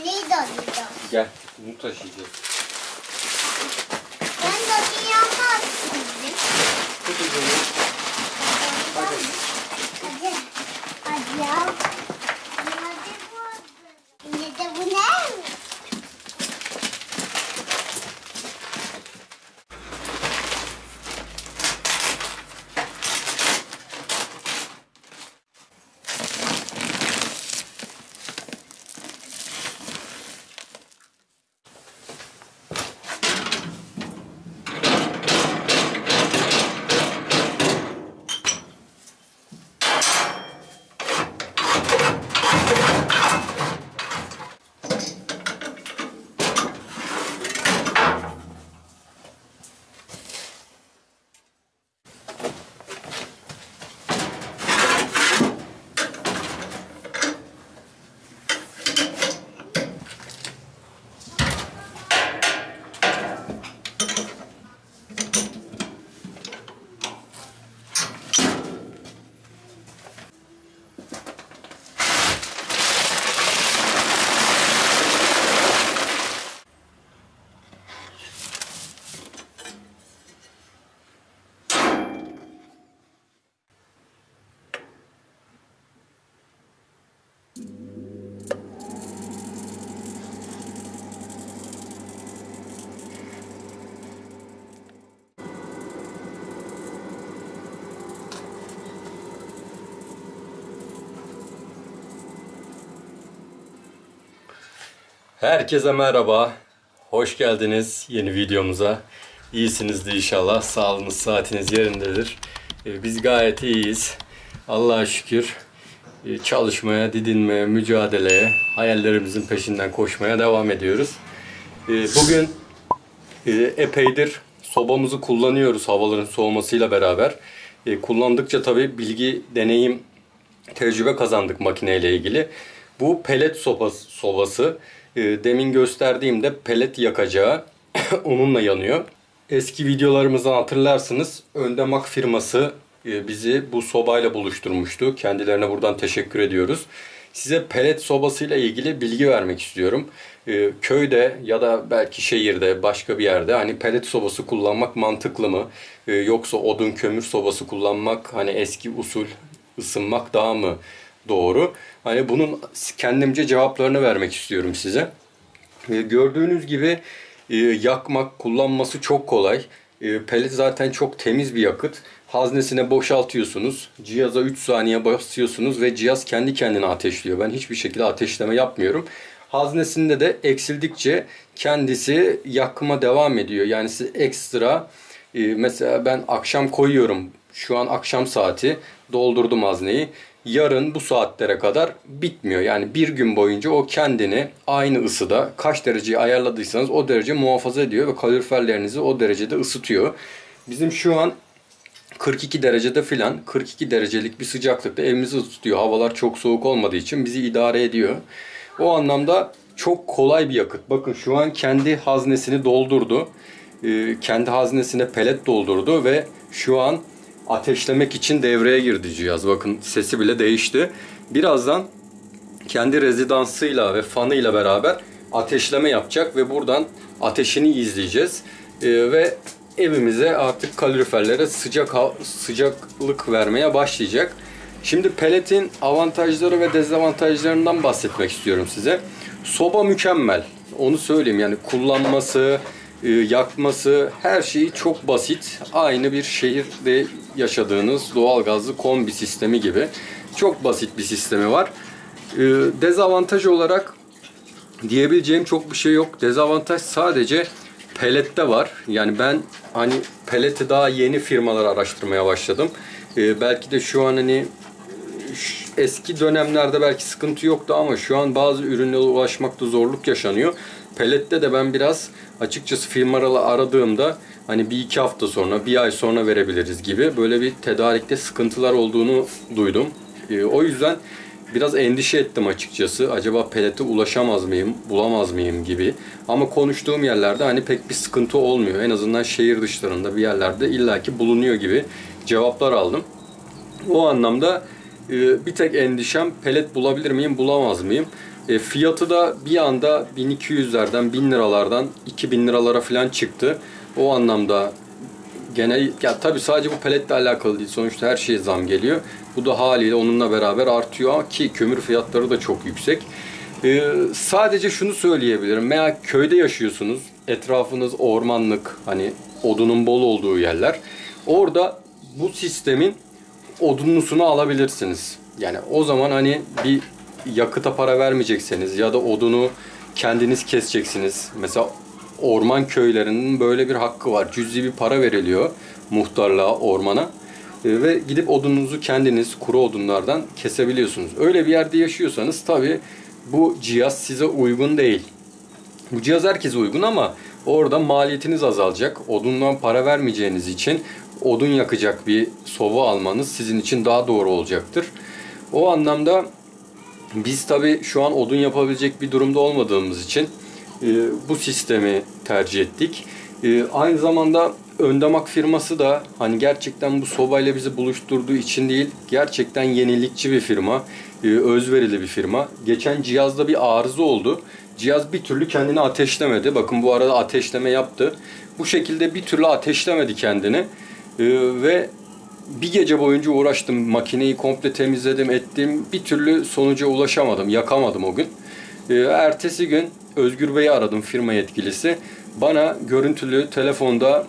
Lido. Gel, bunu taşıyacağız. Ben de yapmazsın. Tut ucunu. Hadi. Hadi ya. Yine de bu ne? Herkese merhaba. Hoş geldiniz yeni videomuza. İyisinizdir inşallah. Sağlığınız, saatiniz yerindedir. Biz gayet iyiyiz. Allah'a şükür. Çalışmaya, didinmeye, mücadeleye, hayallerimizin peşinden koşmaya devam ediyoruz. Bugün epeydir sobamızı kullanıyoruz havaların soğumasıyla beraber. Kullandıkça tabii bilgi, deneyim, tecrübe kazandık makineyle ilgili. Bu pelet sobası. Demin gösterdiğimde pelet yakacağı onunla yanıyor. Eski videolarımızdan hatırlarsınız. Öndemak firması bizi bu sobayla buluşturmuştu. Kendilerine buradan teşekkür ediyoruz. Size pelet sobasıyla ilgili bilgi vermek istiyorum. Köyde ya da belki şehirde başka bir yerde hani pelet sobası kullanmak mantıklı mı? Yoksa odun kömür sobası kullanmak hani eski usul ısınmak daha mı doğru? Hani bunun kendimce cevaplarını vermek istiyorum size. Gördüğünüz gibi yakmak, kullanması çok kolay. Pelet zaten çok temiz bir yakıt. Haznesine boşaltıyorsunuz. Cihaza 3 saniye basıyorsunuz ve cihaz kendi kendine ateşliyor. Ben hiçbir şekilde ateşleme yapmıyorum. Haznesinde de eksildikçe kendisi yakma devam ediyor. Yani siz ekstra mesela ben akşam koyuyorum. Şu an akşam saati doldurdum hazneyi. Yarın bu saatlere kadar bitmiyor. Yani bir gün boyunca o kendini aynı ısıda kaç dereceyi ayarladıysanız o derece muhafaza ediyor ve kaloriferlerinizi o derecede ısıtıyor. Bizim şu an 42 derecede filan 42 derecelik bir sıcaklıkta evimizi ısıtıyor. Havalar çok soğuk olmadığı için bizi idare ediyor. O anlamda çok kolay bir yakıt. Bakın şu an kendi haznesini doldurdu. Kendi haznesine pelet doldurdu ve şu an ateşlemek için devreye girdi cihaz. Bakın sesi bile değişti. Birazdan kendi rezidansıyla ve fanıyla beraber ateşleme yapacak ve buradan ateşini izleyeceğiz. Ve evimize artık kaloriferlere sıcaklık vermeye başlayacak. Şimdi peletin avantajları ve dezavantajlarından bahsetmek istiyorum size. Soba mükemmel. Onu söyleyeyim, yani kullanması, yakması, her şeyi çok basit. Aynı bir şehirde yaşadığınız doğalgazlı kombi sistemi gibi. Çok basit bir sistemi var. Dezavantaj olarak diyebileceğim çok bir şey yok. Dezavantaj sadece pelette var. Yani ben hani peleti daha yeni firmalar araştırmaya başladım. Belki de şu an hani eski dönemlerde belki sıkıntı yoktu ama şu an bazı ürünlere ulaşmakta zorluk yaşanıyor. Pellette de ben biraz açıkçası firmaları aradığımda hani bir iki hafta sonra, bir ay sonra verebiliriz gibi böyle bir tedarikte sıkıntılar olduğunu duydum. O yüzden biraz endişe ettim açıkçası. Acaba pellete ulaşamaz mıyım, bulamaz mıyım gibi. Ama konuştuğum yerlerde hani pek bir sıkıntı olmuyor. En azından şehir dışlarında bir yerlerde illaki bulunuyor gibi cevaplar aldım. O anlamda bir tek endişem pelet bulabilir miyim, bulamaz mıyım? Fiyatı da bir anda 1200'lerden 1000 liralardan 2000 liralara falan çıktı. O anlamda gene ya tabii sadece bu peletle alakalı değil. Sonuçta her şeye zam geliyor. Bu da haliyle onunla beraber artıyor ki kömür fiyatları da çok yüksek. Sadece şunu söyleyebilirim. Veya köyde yaşıyorsunuz. Etrafınız ormanlık, hani odunun bol olduğu yerler. Orada bu sistemin odunlusunu alabilirsiniz. Yani o zaman hani bir yakıta para vermeyecekseniz ya da odunu kendiniz keseceksiniz. Mesela orman köylerinin böyle bir hakkı var. Cüzi bir para veriliyor muhtarlığa, ormana. Ve gidip odununuzu kendiniz kuru odunlardan kesebiliyorsunuz. Öyle bir yerde yaşıyorsanız tabii bu cihaz size uygun değil. Bu cihaz herkese uygun ama orada maliyetiniz azalacak. Odundan para vermeyeceğiniz için odun yakacak bir soba almanız sizin için daha doğru olacaktır. O anlamda biz tabii şu an odun yapabilecek bir durumda olmadığımız için bu sistemi tercih ettik. Aynı zamanda Öndamak firması da hani gerçekten bu sobayla bizi buluşturduğu için değil, gerçekten yenilikçi bir firma, özverili bir firma. Geçen cihazda bir arıza oldu. Cihaz bir türlü kendini ateşlemedi. Bakın bu arada ateşleme yaptı. Bu şekilde bir türlü ateşlemedi kendini. Ve bir gece boyunca uğraştım. Makineyi komple temizledim, ettim. Bir türlü sonuca ulaşamadım, yakamadım o gün. Ertesi gün Özgür Bey'i aradım, firma yetkilisi. Bana görüntülü telefonda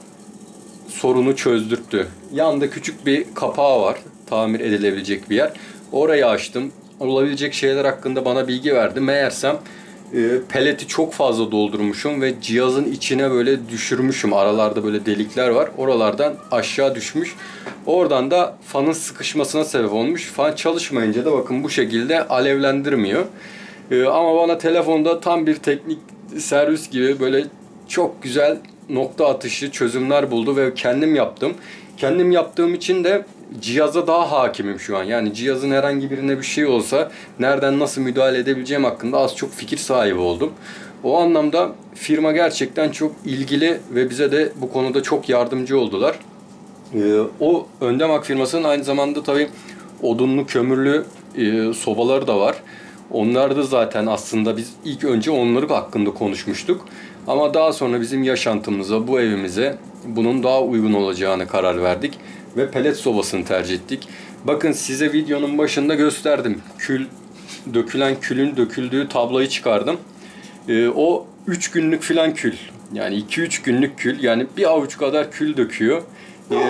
sorunu çözdürttü. Yanında küçük bir kapağı var, tamir edilebilecek bir yer. Orayı açtım. Olabilecek şeyler hakkında bana bilgi verdi. Meğersem peleti çok fazla doldurmuşum ve cihazın içine böyle düşürmüşüm. Aralarda böyle delikler var. Oralardan aşağı düşmüş. Oradan da fanın sıkışmasına sebep olmuş. Fan çalışmayınca da bakın bu şekilde alevlendirmiyor. Ama bana telefonda tam bir teknik servis gibi böyle çok güzel nokta atışı çözümler buldu ve kendim yaptım. Kendim yaptığım için de cihaza daha hakimim şu an. Yani cihazın herhangi birine bir şey olsa nereden nasıl müdahale edebileceğim hakkında az çok fikir sahibi oldum. O anlamda firma gerçekten çok ilgili ve bize de bu konuda çok yardımcı oldular. O Öndemak firmasının aynı zamanda tabii odunlu, kömürlü sobaları da var. Onlar da zaten aslında biz ilk önce onları hakkında konuşmuştuk. Ama daha sonra bizim yaşantımıza, bu evimize bunun daha uygun olacağını karar verdik. Ve pelet sobasını tercih ettik. Bakın size videonun başında gösterdim. Dökülen külün döküldüğü tabloyu çıkardım. O 3 günlük filan kül. Yani 2-3 günlük kül. Yani bir avuç kadar kül döküyor.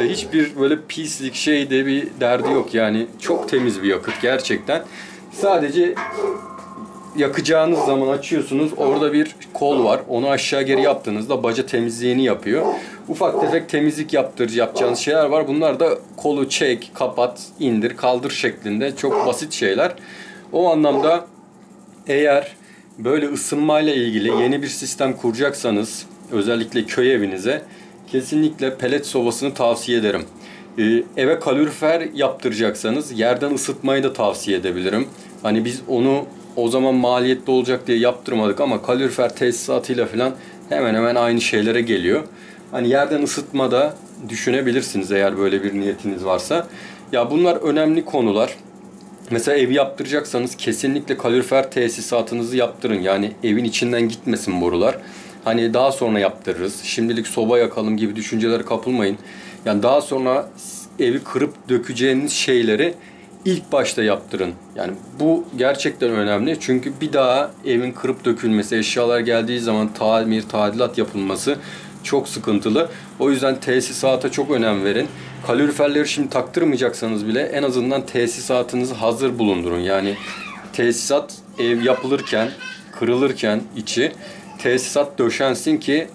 Hiçbir böyle pislik şeyde bir derdi yok. Yani çok temiz bir yakıt gerçekten. Sadece yakacağınız zaman açıyorsunuz. Orada bir kol var. Onu aşağı geri yaptığınızda baca temizliğini yapıyor. Ufak tefek temizlik yapacağınız şeyler var. Bunlar da kolu çek, kapat, indir, kaldır şeklinde çok basit şeyler. O anlamda eğer böyle ısınmayla ilgili yeni bir sistem kuracaksanız özellikle köy evinize kesinlikle pelet sobasını tavsiye ederim. Eve kalorifer yaptıracaksanız yerden ısıtmayı da tavsiye edebilirim. Hani biz onu o zaman maliyetli olacak diye yaptırmadık ama kalorifer tesisatıyla falan hemen hemen aynı şeylere geliyor. Hani yerden ısıtma da düşünebilirsiniz eğer böyle bir niyetiniz varsa. Ya bunlar önemli konular. Mesela ev yaptıracaksanız kesinlikle kalorifer tesisatınızı yaptırın. Yani evin içinden gitmesin borular. Hani daha sonra yaptırırız. Şimdilik soba yakalım gibi düşüncelere kapılmayın. Yani daha sonra evi kırıp dökeceğiniz şeyleri ilk başta yaptırın. Yani bu gerçekten önemli. Çünkü bir daha evin kırıp dökülmesi, eşyalar geldiği zaman tamir, tadilat yapılması çok sıkıntılı. O yüzden tesisata çok önem verin. Kaloriferleri şimdi taktırmayacaksanız bile en azından tesisatınızı hazır bulundurun. Yani tesisat ev yapılırken, kırılırken içi tesisat döşensin ki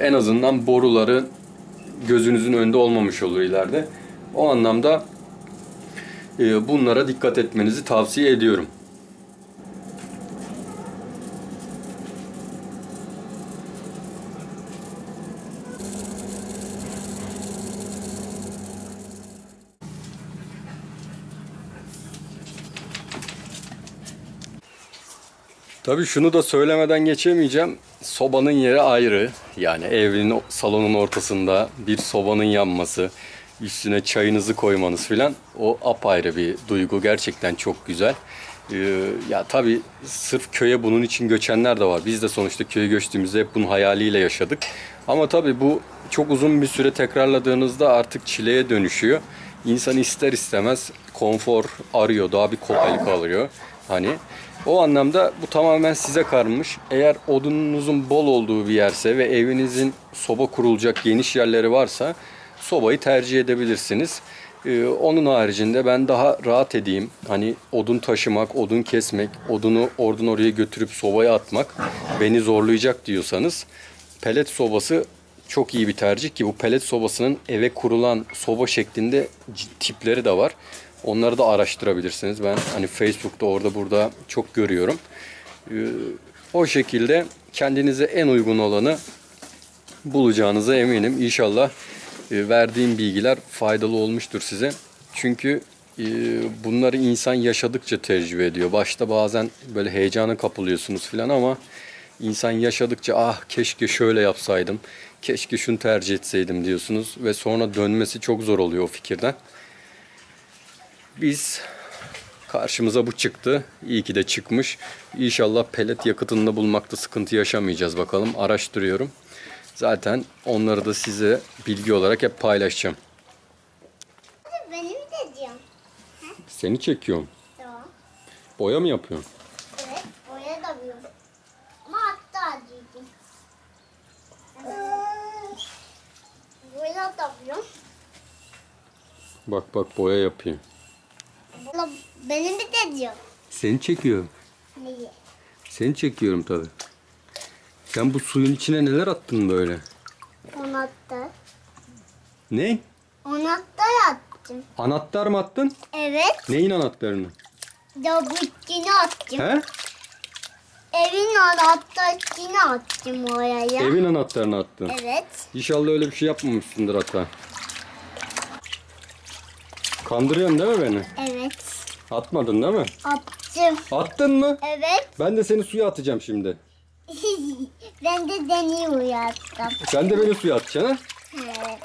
en azından boruları gözünüzün önünde olmamış olur ileride. O anlamda bunlara dikkat etmenizi tavsiye ediyorum. Tabii şunu da söylemeden geçemeyeceğim. Sobanın yeri ayrı. Yani evin salonun ortasında bir sobanın yanması, üstüne çayınızı koymanız filan o apayrı bir duygu. Gerçekten çok güzel. Ya tabii sırf köye bunun için göçenler de var. Biz de sonuçta köye göçtüğümüzde hep bunun hayaliyle yaşadık. Ama tabii bu çok uzun bir süre tekrarladığınızda artık çileye dönüşüyor. İnsan ister istemez konfor arıyor, daha bir kolaylık arıyor. Hani o anlamda bu tamamen size kalmış. Eğer odununuzun bol olduğu bir yerse ve evinizin soba kurulacak geniş yerleri varsa sobayı tercih edebilirsiniz. Onun haricinde ben daha rahat edeyim. Hani odun taşımak, odun kesmek, odunu oradan oraya götürüp sobaya atmak beni zorlayacak diyorsanız pelet sobası çok iyi bir tercih ki bu pelet sobasının eve kurulan soba şeklinde tipleri de var. Onları da araştırabilirsiniz. Ben hani Facebook'ta orada burada çok görüyorum. O şekilde kendinize en uygun olanı bulacağınıza eminim. İnşallah verdiğim bilgiler faydalı olmuştur size. Çünkü bunları insan yaşadıkça tecrübe ediyor. Başta bazen böyle heyecana kapılıyorsunuz falan ama insan yaşadıkça ah keşke şöyle yapsaydım, keşke şunu tercih etseydim diyorsunuz ve sonra dönmesi çok zor oluyor o fikirden. Biz karşımıza bu çıktı. İyi ki de çıkmış. İnşallah pelet yakıtını bulmakta sıkıntı yaşamayacağız bakalım. Araştırıyorum. Zaten onları da size bilgi olarak hep paylaşacağım. Benim de diyorum. Seni çekiyorum. Tamam. Boya mı yapıyorsun? Evet. Boya da biliyorum. Ama hatta diyeceğim. Boya da biliyorum. Bak bak boya yapayım. Benim de diyorum. Seni çekiyorum. Neyi? Seni çekiyorum tabii. Sen bu suyun içine neler attın böyle? Anahtar. Ne? Anahtar attım. Anahtar mı attın? Evet. Neyin anahtarını? Dabutçini attım. He? Evin anahtarını attım oraya. Evin anahtarını attın. Evet. İnşallah öyle bir şey yapmamışsındır hatta. Kandırıyorsun değil mi beni? Evet. Atmadın değil mi? Attım. Attın mı? Evet. Ben de seni suya atacağım şimdi. Ben de deniyi uyattım. Sen de beni suya atacaksın ha? Evet.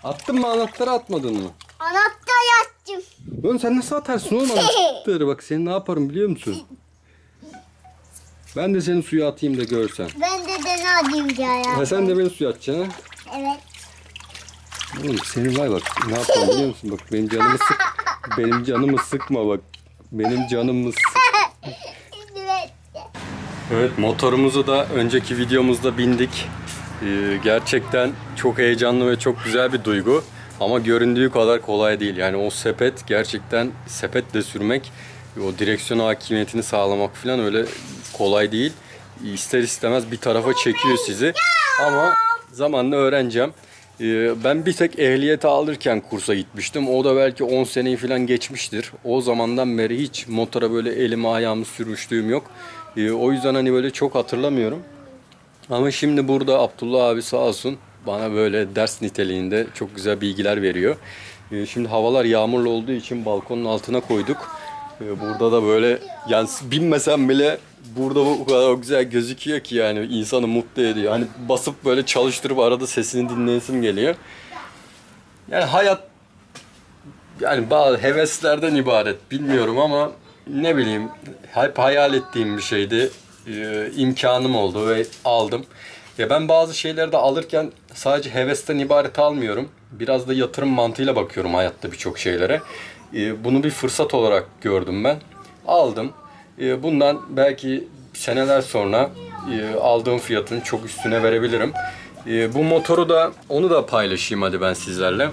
Attın mı anahtarı atmadın mı? Anahtar attım. Lan sen nasıl atarsın oğlum anahtarı? Bak seni ne yaparım biliyor musun? Ben de seni suya atayım da görsen. Ben de deni atayım ya. Ha, sen de beni suya atacaksın ha? Evet. Oğlum senin var bak ne yapalım biliyor musun? Bak benim canımı sık. Benim canımı sıkma bak. Benim canımı sık. Evet. Evet motorumuzu da önceki videomuzda bindik. Gerçekten çok heyecanlı ve çok güzel bir duygu. Ama göründüğü kadar kolay değil. Yani o sepet gerçekten sepetle sürmek, o direksiyon hakimiyetini sağlamak falan öyle kolay değil. İster istemez bir tarafa çekiyor sizi. Ama zamanla öğreneceğim. Ben bir tek ehliyeti alırken kursa gitmiştim. O da belki 10 seneyi falan geçmiştir. O zamandan beri hiç motora böyle elimi ayağımı sürmüşlüğüm yok. O yüzden hani böyle çok hatırlamıyorum. Ama şimdi burada Abdullah abi sağ olsun bana böyle ders niteliğinde çok güzel bilgiler veriyor. Şimdi havalar yağmurlu olduğu için balkonun altına koyduk. Burada da böyle yani binmesem bile burada o kadar güzel gözüküyor ki yani insanı mutlu ediyor. Hani basıp böyle çalıştırıp arada sesini dinleyesim geliyor. Yani hayat yani bazı heveslerden ibaret bilmiyorum ama ne bileyim hep hayal ettiğim bir şeydi. İmkanım oldu ve aldım. Ya ben bazı şeyleri de alırken sadece hevesten ibaret almıyorum. Biraz da yatırım mantığıyla bakıyorum hayatta birçok şeylere. Bunu bir fırsat olarak gördüm ben. Aldım. Bundan belki seneler sonra aldığım fiyatın çok üstüne verebilirim. Bu motoru da onu da paylaşayım hadi ben sizlerle.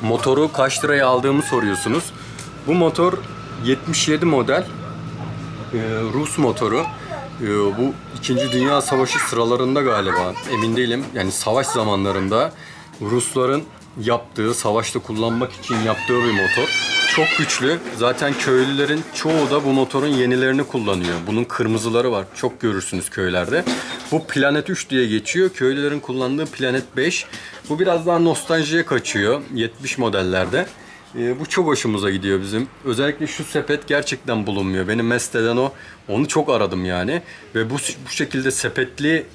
Motoru kaç liraya aldığımı soruyorsunuz. Bu motor 77 model. Rus motoru. Bu 2. Dünya Savaşı sıralarında galiba emin değilim. Yani savaş zamanlarında Rusların yaptığı, savaşta kullanmak için yaptığı bir motor. Çok güçlü. Zaten köylülerin çoğu da bu motorun yenilerini kullanıyor. Bunun kırmızıları var. Çok görürsünüz köylerde. Bu Planet 3 diye geçiyor. Köylülerin kullandığı Planet 5. Bu biraz daha nostaljiye kaçıyor 70 modellerde. Bu çok hoşumuza gidiyor bizim. Özellikle şu sepet gerçekten bulunmuyor. Beni mest eden o. Onu çok aradım yani. Ve bu şekilde sepetli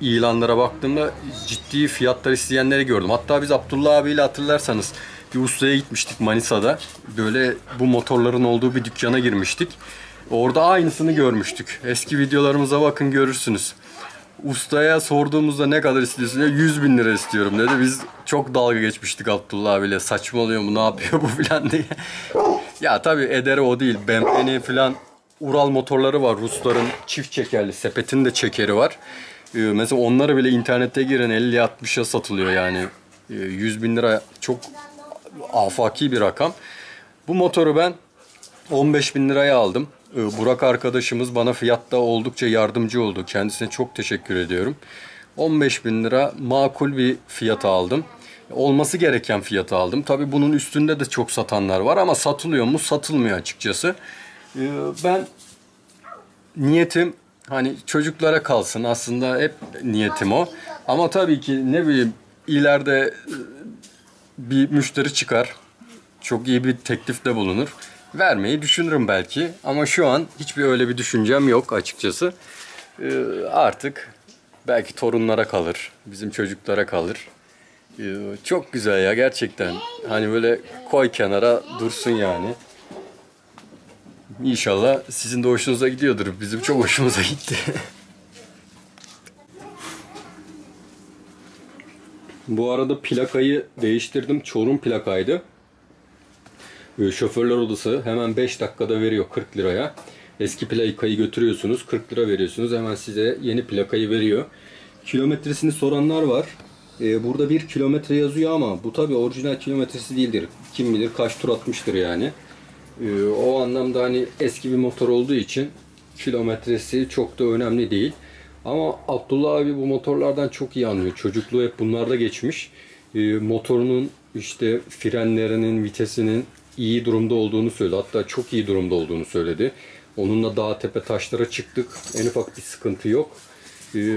ilanlara baktığımda ciddi fiyatlar isteyenleri gördüm. Hatta biz Abdullah abiyle hatırlarsanız bir ustaya gitmiştik Manisa'da. Böyle bu motorların olduğu bir dükkana girmiştik. Orada aynısını görmüştük. Eski videolarımıza bakın, görürsünüz. Ustaya sorduğumuzda ne kadar istiyorsun? 100 bin lira istiyorum dedi. Biz çok dalga geçmiştik Abdullah abiyle. Saçmalıyor mu, ne yapıyor bu filan diye. Ya tabii ederi o değil. BMW'nin filan Ural motorları var. Rusların çift çekerli. Sepet'in de çekeri var. Mesela onları bile internette giren 50-60'a satılıyor yani. 100 bin lira çok afaki bir rakam. Bu motoru ben 15 bin liraya aldım. Burak arkadaşımız bana fiyatta oldukça yardımcı oldu. Kendisine çok teşekkür ediyorum. 15 bin lira makul bir fiyata aldım. Olması gereken fiyata aldım. Tabii bunun üstünde de çok satanlar var ama satılıyor mu? Satılmıyor açıkçası. Ben niyetim hani çocuklara kalsın, aslında hep niyetim o. Ama tabii ki ne bileyim, ileride bir müşteri çıkar. Çok iyi bir teklifte bulunur. Vermeyi düşünürüm belki. Ama şu an hiçbir öyle bir düşüncem yok açıkçası. Artık belki torunlara kalır. Bizim çocuklara kalır. Çok güzel ya gerçekten. Hani böyle koy kenara dursun yani. İnşallah sizin de hoşunuza gidiyordur. Bizim çok hoşumuza gitti. Bu arada plakayı değiştirdim. Çorum plakaydı. Şoförler odası hemen 5 dakikada veriyor 40 liraya. Eski plakayı götürüyorsunuz, 40 lira veriyorsunuz. Hemen size yeni plakayı veriyor. Kilometresini soranlar var. Burada 1 kilometre yazıyor ama bu tabi orijinal kilometresi değildir. Kim bilir kaç tur atmıştır yani. O anlamda hani eski bir motor olduğu için kilometresi çok da önemli değil. Ama Abdullah abi bu motorlardan çok iyi anlıyor. Çocukluğu hep bunlarda geçmiş. Motorunun işte frenlerinin, vitesinin iyi durumda olduğunu söyledi. Hatta çok iyi durumda olduğunu söyledi. Onunla dağ tepe taşlara çıktık. En ufak bir sıkıntı yok.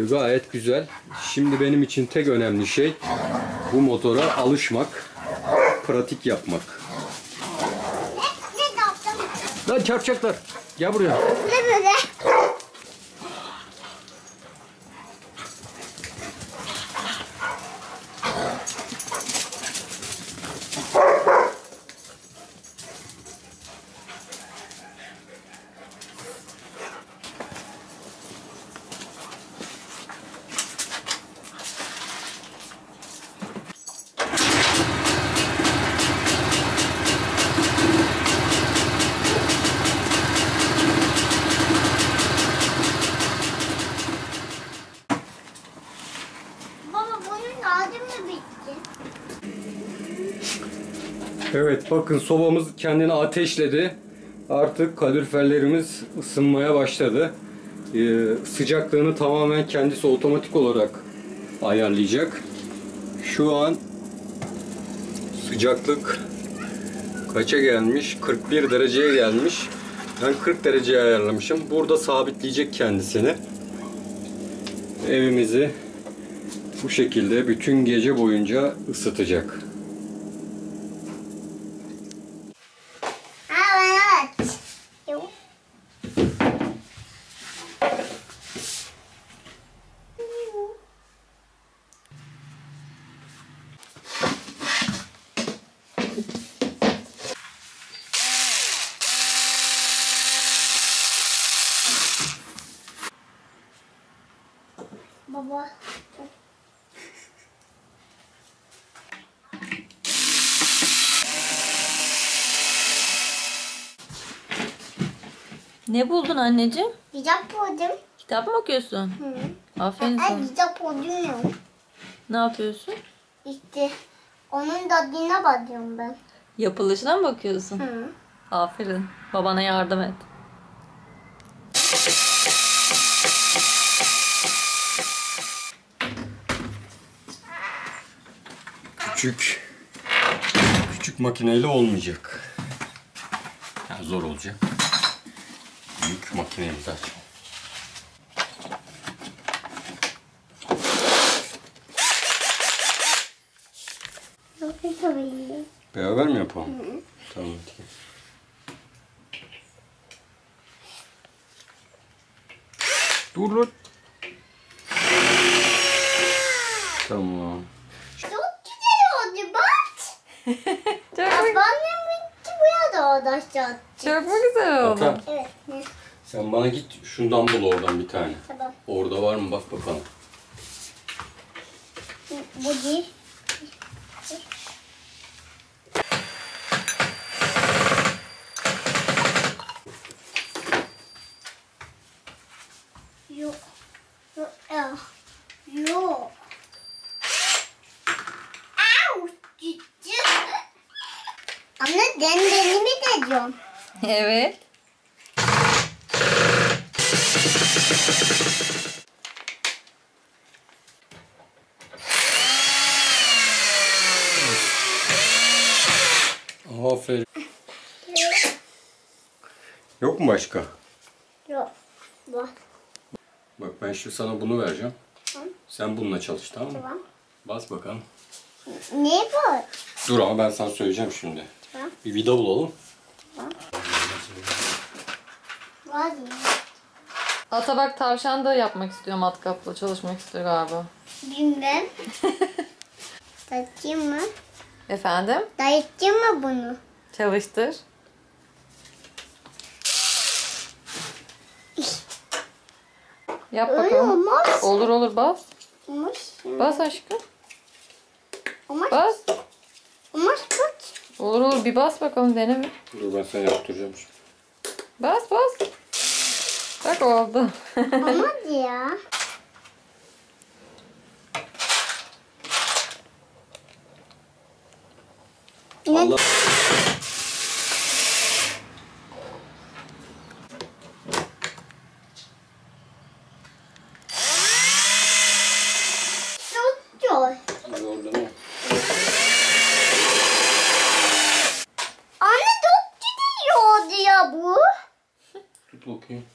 Gayet güzel. Şimdi benim için tek önemli şey bu motora alışmak, pratik yapmak. Ne yaptım? Lan çarpacaklar. Gel buraya. Ne böyle? Baba bunun lazım mı bitti? Evet bakın sobamız kendini ateşledi. Artık kaloriferlerimiz ısınmaya başladı. Sıcaklığını tamamen kendisi otomatik olarak ayarlayacak. Şu an sıcaklık kaça gelmiş? 41 dereceye gelmiş. Ben 40 dereceye ayarlamışım. Burada sabitleyecek kendisini. Evimizi bu şekilde bütün gece boyunca ısıtacak. Evet. Yok. Baba. Ne buldun anneciğim? Güzel podyum. Kitap mı okuyorsun? Hı. Aferin sana. Güzel podyum yok. Ne yapıyorsun? İşte onun tadına bakıyorum ben. Yapılışına mı bakıyorsun? Hı. Aferin. Babana yardım et. Küçük makineyle olmayacak. Yani zor olacak. Büyük makineyle zaten. Çok güzel. Beraber mi yapalım? Tamam. Hadi. Dur lan. Tamam. Çok güzel oldu bak. Babaannem gitti buraya da arkadaşlar. Çok mu güzel oldu? Ata, Evet. Ne? sen bana git şundan bul oradan bir tane. Tamam. Orada var mı bak bakalım. Bu değil. Yok. Yok. Ya. Yok. Au! Gitti. Anne dendeni mi diyeceğim? Evet. Aferin. Yok mu başka? Yok. Bak. Bak ben şimdi sana bunu vereceğim. Tamam. Sen bununla çalış, tamam mı? Tamam. Bas bakalım. Ne bu? Dur ama ben sana söyleyeceğim şimdi. Tamam. Bir vida bulalım. Var ya. Ata bak tavşan da yapmak istiyor matkapla. Çalışmak istiyor galiba. Bilmem. Dayatayım mı? Efendim? Dayatayım mı bunu? Çalıştır. Yap Öyle bakalım. olmaz. Olur olur bas. Olmaz. Bas aşkım. Olmaz. Bas. Olmaz kaç. Olur olur bir bas bakalım dene bir. Dur ben sana yaptıracağım şimdi. Bas bas. Bak oldu. Olmaz ya. Allah. Çok zor. Hadi orada ne? Anne çok gidiyordu ya bu. Tut bakayım.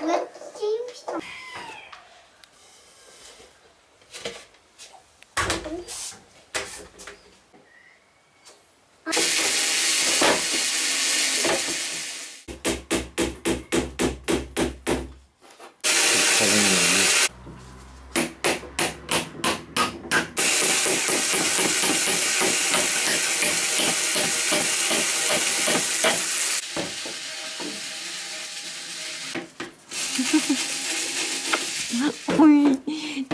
Nasılmış da? Oy,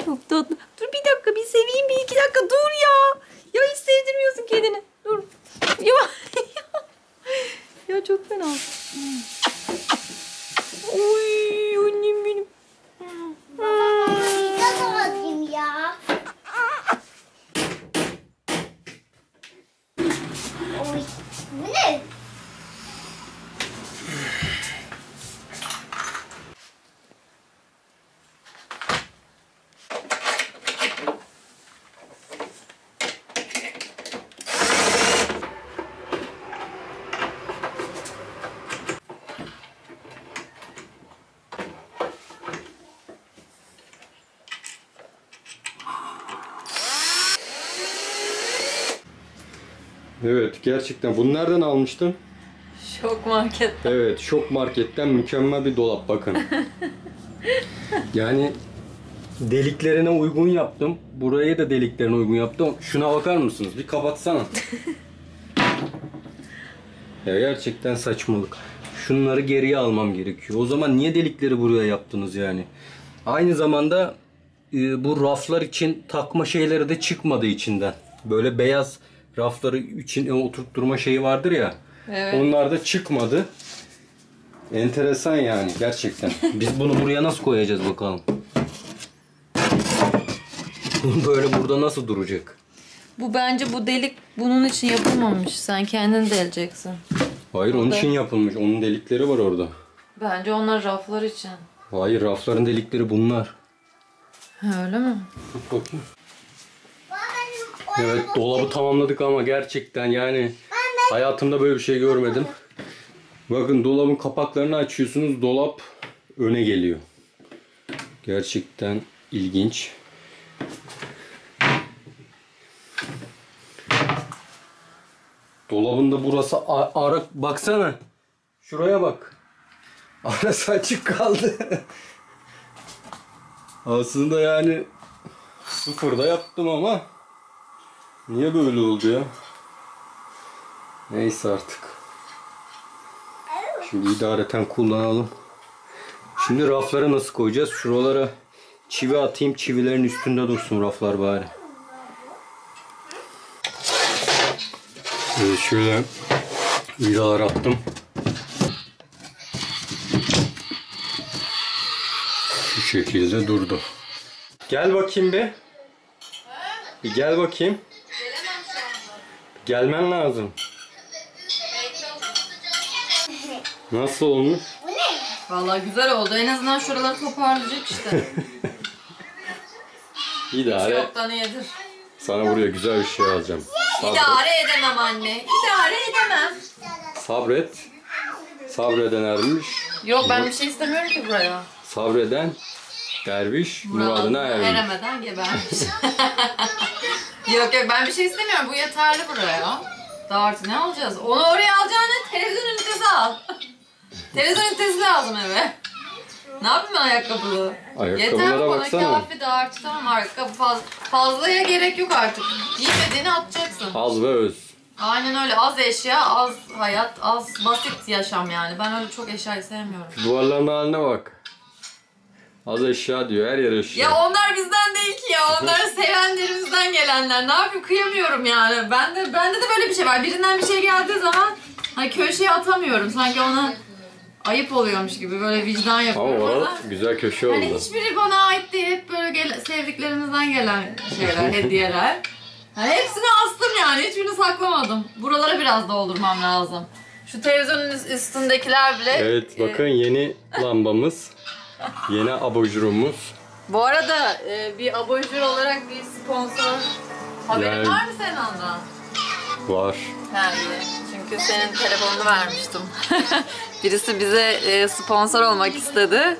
çok tatlı. Dur bir dakika bir seveyim bir iki dakika dur ya. Ya hiç sevdirmiyorsun kedini. Dur. Ya, ya çok fena. Oy annem benim. Dikkat alayım ya. Oy. Bu ne? Evet gerçekten. Bunu nereden almıştın? Şok market. Evet, Şok Market'ten mükemmel bir dolap bakın. Yani deliklerine uygun yaptım. Burayı da deliklerine uygun yaptım. Şuna bakar mısınız? Bir kapatsana. Ya gerçekten saçmalık. Şunları geriye almam gerekiyor. O zaman niye delikleri buraya yaptınız yani? Aynı zamanda bu raflar için takma şeyleri de çıkmadı içinden. Böyle beyaz rafları için oturtturma şeyi vardır ya. Evet. Onlar da çıkmadı. Enteresan yani gerçekten. Biz bunu buraya nasıl koyacağız bakalım? Böyle burada nasıl duracak? Bu bence bu delik bunun için yapılmamış. Sen kendin deleceksin. Hayır onun için yapılmış. Onun delikleri var orada. Bence onlar raflar için. Hayır rafların delikleri bunlar. Ha, öyle mi? Tut bakayım. Evet dolabı tamamladık ama gerçekten yani hayatımda böyle bir şey görmedim. Bakın dolabın kapaklarını açıyorsunuz, dolap öne geliyor. Gerçekten ilginç. Dolabında burası ara, baksana. Şuraya bak. Arası açık kaldı. Aslında yani sıfırda yaptım ama niye böyle oldu ya? Neyse artık. Şimdi idareten kullanalım. Şimdi raflara nasıl koyacağız? Şuralara çivi atayım. Çivilerin üstünde dursun raflar bari. Şöyle vidalar attım. Şu şekilde durdu. Gel bakayım be. Bir gel bakayım. Gelmen lazım. Nasıl olmuş? Vallahi güzel oldu. En azından şuraları toparlayacak işte. İdare. Yoktan iyidir. Sana buraya güzel bir şey alacağım. Sabret. İdare edemem anne. İdare edemem. Sabret. Sabreden ermiş. Yok ben bir şey istemiyorum ki buraya. Sabreden derviş muradına ermiş. Eremeden gebermiş. Yok ben bir şey istemiyorum. Bu yeterli buraya. Daha artık ne alacağız? Onu oraya alacağına televizyon ünitesi al. Televizyon ünitesi lazım eve. Ne yapayım ben ayakkabılı? Ayakkabılara Yeter bana baksana. kafi de artık tamam ayakkabı fazlaya gerek yok artık. Giymediğini atacaksın. Az ve öz. Aynen öyle az eşya, az hayat, az basit yaşam yani. Ben öyle çok eşyayı sevmiyorum. Duvarların haline bak. Az eşya diyor, her yer eşya. Ya onlar bizden değil ki ya. Onları sevenlerimizden gelenler. Ne yapayım kıyamıyorum yani. Bende de böyle bir şey var. Birinden bir şey geldiği zaman hani köşeye atamıyorum. Sanki ona ayıp oluyormuş gibi böyle vicdan Ama yapıyorum. orada güzel köşe oldu. Hani hiçbiri bana ait değil. Hep böyle sevdiklerimizden gelen şeyler, hediyeler. Yani hepsini astım yani. Hiçbirini saklamadım. Buralara biraz doldurmam lazım. Şu televizyonun üstündekiler bile... Evet bakın yeni lambamız. Yeni abajurumuz. Bu arada bir abajur olarak bir sponsor haberin Yani- var mı senin ondan? Var. Ha iyi. Çünkü senin telefonunu vermiştim. Birisi bize sponsor olmak istedi.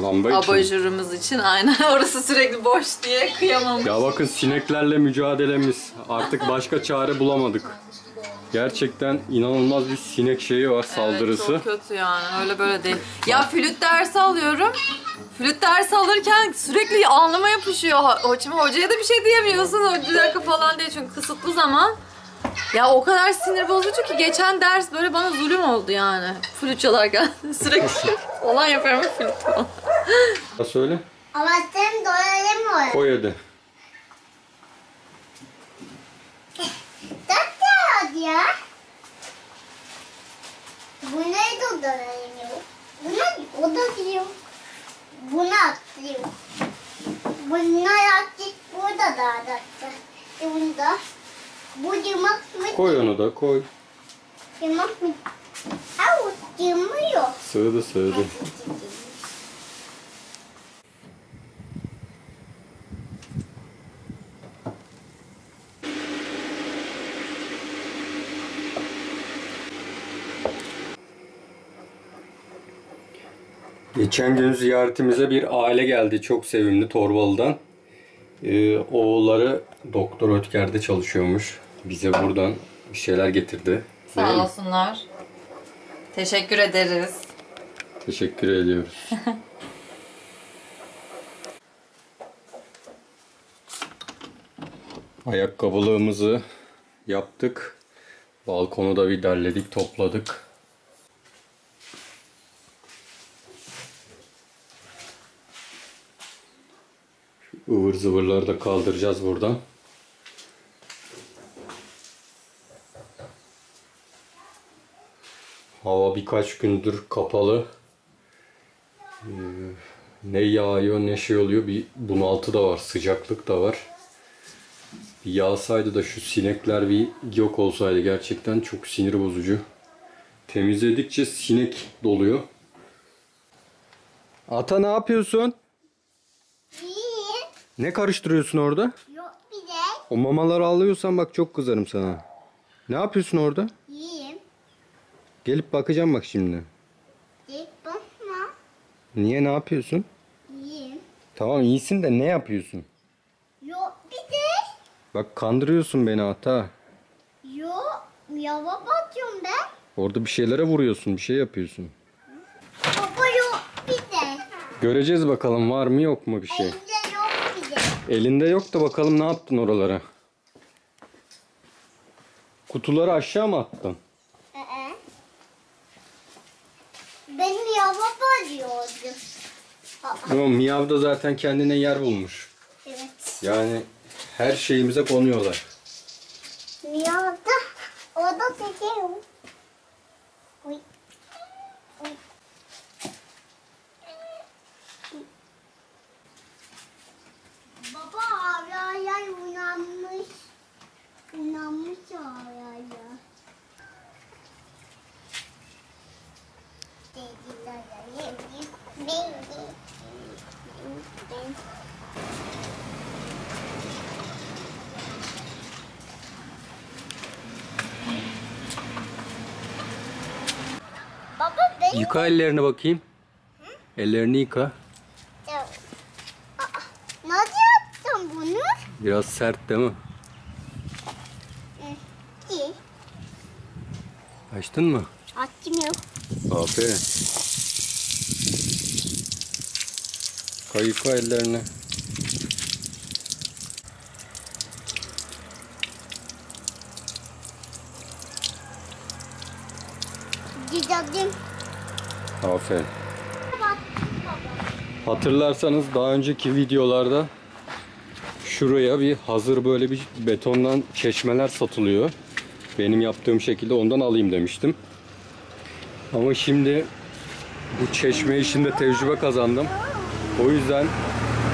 Lamba için. Abajurumuz için. Aynen orası sürekli boş diye kıyamamış. Ya bakın sineklerle mücadelemiz. Artık başka çare bulamadık. Gerçekten inanılmaz bir sinek şeyi var, saldırısı. Evet, çok kötü yani. Öyle böyle değil. Ya flüt dersi alıyorum. Flüt dersi alırken sürekli alnıma yapışıyor. Şimdi hocaya da bir şey diyemiyorsun. Bir dakika falan diye çünkü kısıtlı zaman. Ya o kadar sinir bozucu ki geçen ders böyle bana zulüm oldu yani. Flüt çalarken sürekli falan yapıyorum flüt falan. Ya söyle. Ama sen doyuramıyor. Koy hadi. Tatlı ya. Bu neydi doyuramıyor? Buna o da diyor. Buna atlıyor. Bunlar attık burada da attı. Bunda. Bu yımak mı? Koy onu da koy. Yımak mı? Au, yımıyor. Sığdı sığdı. Geçen gün ziyaretimize bir aile geldi. Çok sevimli Torbalı'dan. Oğulları Doktor Ötker'de çalışıyormuş. Bize buradan bir şeyler getirdi. Sağ olsunlar. Teşekkür ederiz. Teşekkür ediyoruz. Ayakkabılığımızı yaptık. Balkonu da bir derledik, topladık. Şu ıvır zıvırları da kaldıracağız buradan. Hava birkaç gündür kapalı. Ne yağıyor ne şey oluyor. Bir bunaltı da var. Sıcaklık da var. Bir yağsaydı da şu sinekler bir yok olsaydı gerçekten çok sinir bozucu. Temizledikçe sinek doluyor. Ata ne yapıyorsun? İyi. Ne karıştırıyorsun orada? Yok bir de. O mamaları alıyorsan bak çok kızarım sana. Ne yapıyorsun orada? İyiyim. Gelip bakacağım bak şimdi. Deyip bakma. Niye ne yapıyorsun? İyiyim. Tamam iyisin de ne yapıyorsun? Yok bir de. Bak kandırıyorsun beni Ata. Yo, yava batıyorum ben. Orada bir şeylere vuruyorsun, bir şey yapıyorsun. Baba yok bir de. Göreceğiz bakalım var mı yok mu bir şey. Elinde yok bir de. Elinde yok da bakalım ne yaptın oralara. Kutuları aşağı mı attın? Benim yava batıyordu. Ama Miyav da zaten kendine yer bulmuş. Evet. Yani her şeyimize konuyorlar. Miyavda orada çekiyorum. Uy. Uy. Baba araya uyanmış. Uyanmış araya. Dediler ya. Ben. Baba ben. Yıka ellerini bakayım. Ellerini yıka. Nasıl yaptın bunu? Biraz sert değil mi? İyi. Açtın mı? Açtım yok. Aferin. Yıka ellerini. Gidelim. Aferin. Bak baba. Hatırlarsanız daha önceki videolarda şuraya bir hazır böyle bir betondan çeşmeler satılıyor. Benim yaptığım şekilde ondan alayım demiştim. Ama şimdi bu çeşme işinde tecrübe kazandım. O yüzden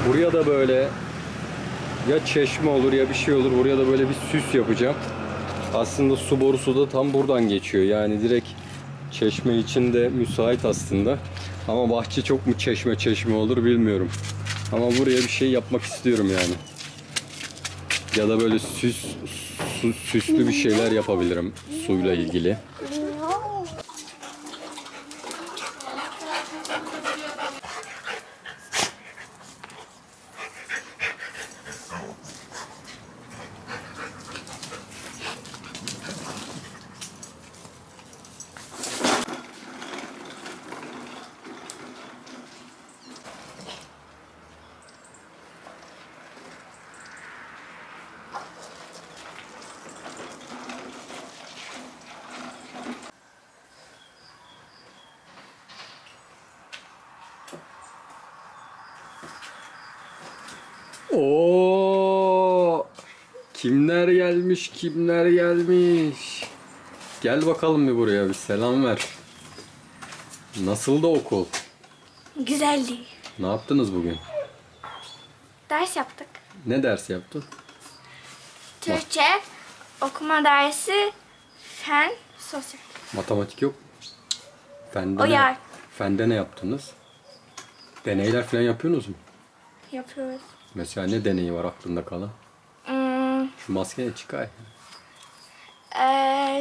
buraya da böyle ya çeşme olur ya bir şey olur. Buraya da böyle bir süs yapacağım. Aslında su borusu da tam buradan geçiyor. Yani direkt çeşme için de müsait aslında. Ama bahçe çok mu çeşme olur bilmiyorum. Ama buraya bir şey yapmak istiyorum yani. Ya da böyle süslü bir şeyler yapabilirim suyla ilgili. Oo! Kimler gelmiş, kimler gelmiş? Gel bakalım bir buraya, bir selam ver. Nasıldı okul? Güzeldi. Ne yaptınız bugün? Ders yaptık. Ne ders yaptın? Türkçe, okuma dersi, fen, sosyal. Matematik yok. Fende O ne, yer. Fende ne yaptınız? Deneyler falan yapıyorsunuz mu? Yapıyoruz. Mesela ne deneyi var aklında kalan? Şu maskeni çıkar.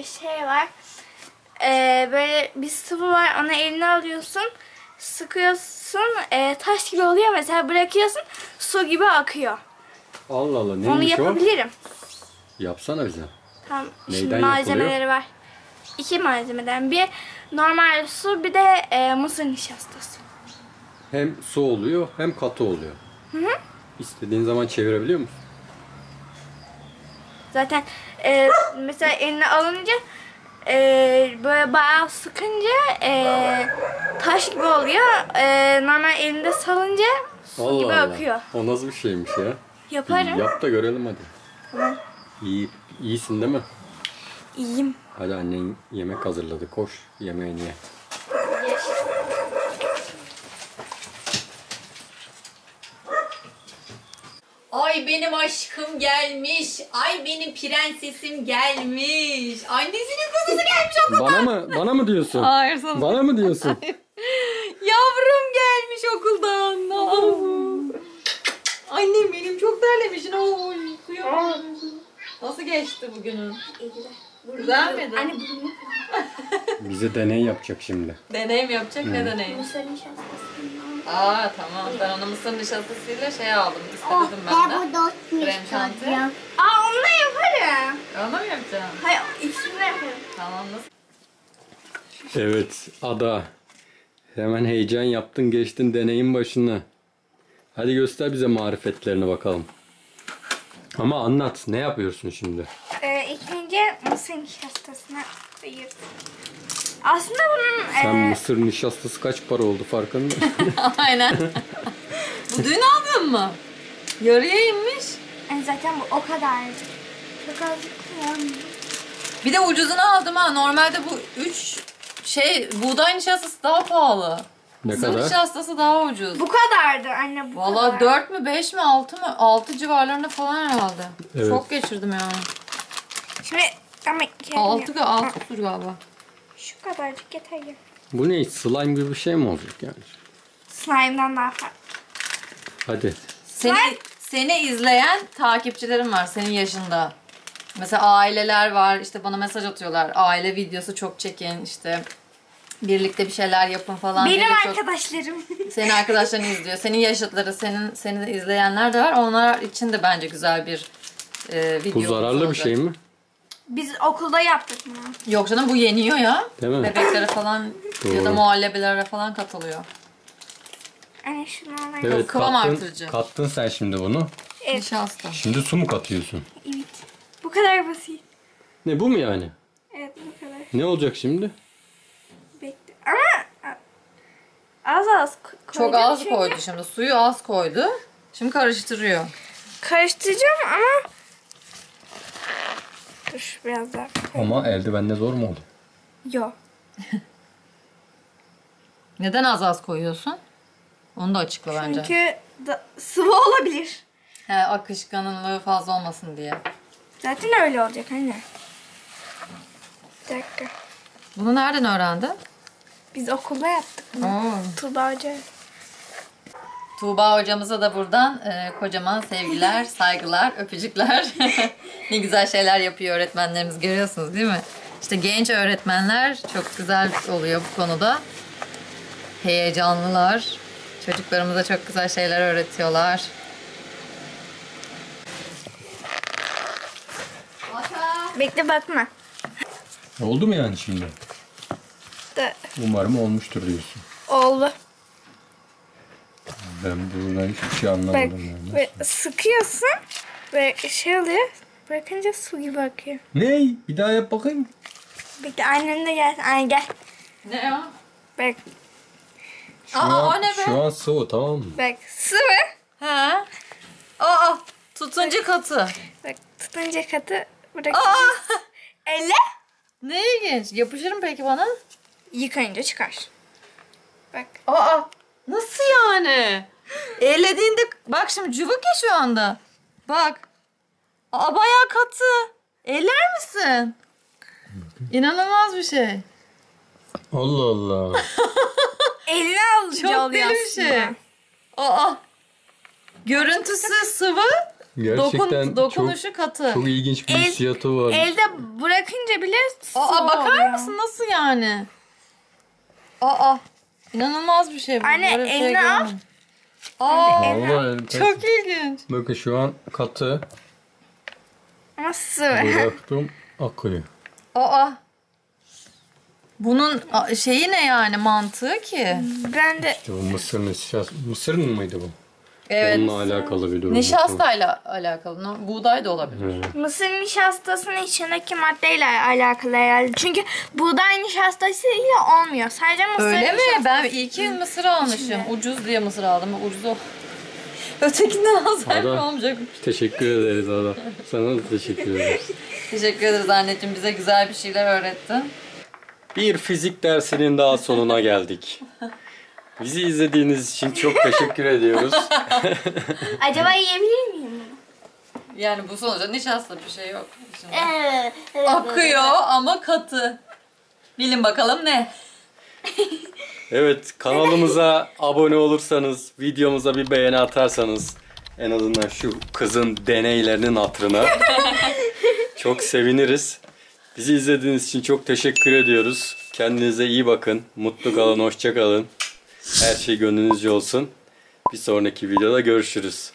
Şey var. Böyle bir sıvı var. Onu eline alıyorsun. Sıkıyorsun. Taş gibi oluyor. Mesela bırakıyorsun. Su gibi akıyor. Allah Allah, neymiş Onu o? yapabilirim. Yapsana bize. Tamam. Neyden Şimdi yapılıyor? malzemeleri var. 2 malzemeden. Bir normal su, bir de mısır nişastası. Hem su oluyor hem katı oluyor. İstediğin zaman çevirebiliyor musun? Zaten mesela eline alınca böyle bayağı sıkınca taş gibi oluyor. Normal elinde salınca su gibi akıyor. O nasıl bir şeymiş ya? Yaparım. Yap da görelim hadi. Tamam. İyisin değil mi? İyiyim. Hadi annen yemek hazırladı. Koş yemeğini ye. Ay benim aşkım gelmiş. Ay benim prensesim gelmiş. Annesinin kuzusu gelmiş okuldan. Bana mı diyorsun? Hayır sana. Bana mı diyorsun? Yavrum gelmiş okuldan. Annem benim çok terlemişsin. Oy, kıyamam. Nasıl geçti bugünün? Güzel miydi? Anne bunu Bize deney yapacak şimdi. Deney mi yapacak? Ne deney? mısır nişastasından. Aa tamam. Ben onu mısır nişastasıyla şey aldım. Oh, İstemedim ben de. ben bu dört Krem şanti. Aa onu da yaparım. Onu mu yapacaksın? Hayır, ikisini de yapıyorum. Tamam, nasıl? Evet Ada. Hemen heyecan yaptın geçtin deneyin başına. Hadi göster bize marifetlerini bakalım. Ama anlat ne yapıyorsun şimdi? İlk önce mısır nişastasına koyuyoruz. Aslında bunun... Sen mısır nişastası kaç para oldu farkında mısın? Aynen. Bu dün aldın mı? Yarıya inmiş. zaten bu o kadar. Çok azıcık koyalım. Bir de ucuzunu aldım ha. Normalde bu 3 buğday nişastası daha pahalı. Ne Mısır kadar? nişastası daha ucuz. Bu kadardı anne, bu Valla kadar. 4 mü 5 mi 6 mı? 6 civarlarında falan herhalde. Evet. Çok geçirdim yani. Şimdi ama 6 kusur galiba. şu kadarcık yeter ya. Bu ne? Slime gibi bir şey mi olacak yani? Slime'dan daha farklı. Hadi. Seni izleyen takipçilerim var senin yaşında. Mesela aileler var, işte bana mesaj atıyorlar. Aile videosu çok çekin, işte birlikte bir şeyler yapın falan. Benim diye çok- arkadaşlarım. Senin arkadaşların izliyor. Senin yaşıtları, seni de izleyenler de var. Onlar için de bence güzel bir video. Bu zararlı bir şey mi? Biz okulda yaptık bunu. Yok canım, bu yeniyor ya. Değil mi? Bebeklere falan ya da Doğru. muhallebilere falan katılıyor. Anne şunu alayım. Evet Kıvam artırıcı. kattın sen şimdi bunu. Evet. Nişasta. Şimdi su mu katıyorsun? Evet. Bu kadar basit. Ne bu mu yani? Evet, bu kadar. Ne olacak şimdi? Bekle. Ama az koydum. Çok az çünkü koydu şimdi. Suyu az koydu. Şimdi karıştırıyor. Karıştıracağım ama dur biraz daha. Ama eldivenle zor mu oldu? Yok. Neden az koyuyorsun? Onu da açıkla bence. Çünkü sıvı olabilir. He, akışkanlığı fazla olmasın diye. Zaten öyle olacak anne. Bir dakika. Bunu nereden öğrendin? Biz okulda yaptık bunu. Tuğba Hoca. Tuğba hocamıza da buradan kocaman sevgiler, saygılar, öpücükler. Ne güzel şeyler yapıyor öğretmenlerimiz, görüyorsunuz değil mi? İşte genç öğretmenler çok güzel oluyor bu konuda. Heyecanlılar. Çocuklarımıza çok güzel şeyler öğretiyorlar. Bekle bakma. Oldu mu yani şimdi? Da, Umarım olmuştur diyorsun. oldu. Ben buradan hiçbir şey Bak anlamadım yani. ve sıkıyorsun ve şey oluyor. Bırakınca su gibi akıyor. Ne? Bir daha yap bakayım. Bekle annem de gelsin. Anne gel. Ne ya? Bak. O ne be? Şu an sıvı tamam mı? Bak sıvı. He? Aa, tutunca katı. Bak tutunca katı bırak. Aa, Elle. ne ilginç. Yapışır mı peki bana? Yıkayınca çıkar. Bak. Aa, nasıl yani? Ellediğinde bak şimdi cıvık ya şu anda. Bak. Aa, bayağı katı. Eller misin? İnanılmaz bir şey. Allah Allah. Eline alıcı Çok oluyor deli bir şey. aslında. Aa. Görüntüsü sıvı, Gerçekten dokunuşu katı. çok ilginç bir hissiyatı var. Elde bırakınca bile su Aa, bakar oluyor. mısın nasıl yani? Aa. İnanılmaz bir şey bu. Anne, Böyle bir şey eline al. görmedim. Aa, Allah çok ilginç. Bakın şu an katı. Ama sıvı. Bıraktım akıyor. Aa. Bunun şeyi ne yani, mantığı ki? Ben de İşte bu mısırın mıydı bu? Evet. Onunla alakalı bir durum. Nişastayla alakalı. Buğday da olabilir. Evet. mısır nişastasının içindeki maddeyle alakalı herhalde. Çünkü buğday nişastasıyla olmuyor. Sadece mısır Öyle mi? nişastası. Ben iyi ki mısır almışım. Ucuz diye mısır aldım. Ucuz o. Ötekinden alsaydım Ada. olmayacak. Teşekkür ederiz Ada. Sana da teşekkür ederiz. Teşekkür ederiz anneciğim. Bize güzel bir şeyler öğrettin. Bir fizik dersinin daha sonuna geldik. Bizi izlediğiniz için çok teşekkür ediyoruz. Acaba yiyebilir miyim bunu? Yani bu sonuçta nişasta bir şey yok. Şimdi. Evet. Akıyor ama katı. Bilin bakalım ne? Evet, kanalımıza abone olursanız, videomuza bir beğeni atarsanız, en azından şu kızın deneylerinin hatırına çok seviniriz. Bizi izlediğiniz için çok teşekkür ediyoruz. Kendinize iyi bakın. Mutlu kalın, hoşça kalın. Her şey gönlünüzce olsun. Bir sonraki videoda görüşürüz.